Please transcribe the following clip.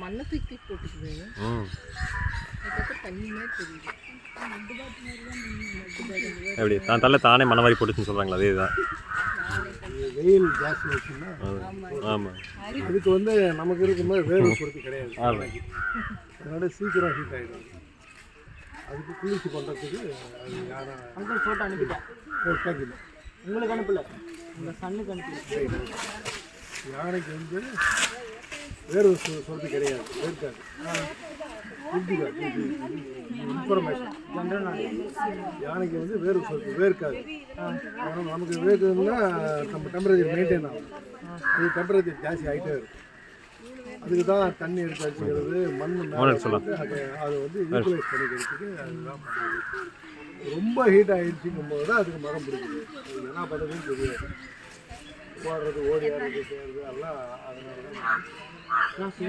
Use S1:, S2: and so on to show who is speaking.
S1: மண்ணை தூக்கி போட்டுக்குது. தண்ணியுமே தெரியுது.
S2: எப்படி தான் தள்ள தானே மண்ணை மாதிரி போட்டுச்சுன்னு சொல்கிறாங்களா? அதே தான்
S3: வெயில் ஜாஸ்தி வச்சுன்னா
S2: ஆமாம்.
S3: அதுக்கு வந்து நமக்கு இருக்கும்போது வேர்வை பொறுத்து கிடையாது. அதனால சீக்கிரம் ஹீட் ஆகிடும். அதுக்கு குளிர்ச்சி பண்ணுறதுக்கு அது யாரும்
S1: அங்கே ஃபோட்டோ அனுப்பிட்டேன்.
S3: கேட்கல,
S1: உங்களுக்கு அனுப்பல, உங்கள் சன்னுக்கு அனுப்பி.
S3: யானைக்கு வந்து வேர்வை சொல்றது கிடையாது, வேர்க்காது. இன்ஃபர்மேஷன் யானைக்கு வந்து வேர்வை சொல்றது வேர்க்காது. ஆனால் நமக்கு வேர்க்குதுன்னா நம்ம டெம்பரேச்சர் மெயின்டைன் ஆகும். அது டெம்பரேச்சர் ஜாஸ்தி ஆகிட்டே இருக்கும். அதுக்கு தான் தண்ணி எடுத்து வச்சுக்கிறது, மண் அதை வந்து யூட்டிலைஸ் பண்ணிக்கிறதுக்கு அதுதான் பண்ணுறது. ரொம்ப ஹீட் ஆகிடுச்சுங்கும் போது தான் அதுக்கு மரம் பிடிக்குது. அது என்ன பண்ணுறதுன்னு தெரியாது. ஓடுறது, ஓடி ஆடுறது, செய்கிறது எல்லாம் அதனால தான்.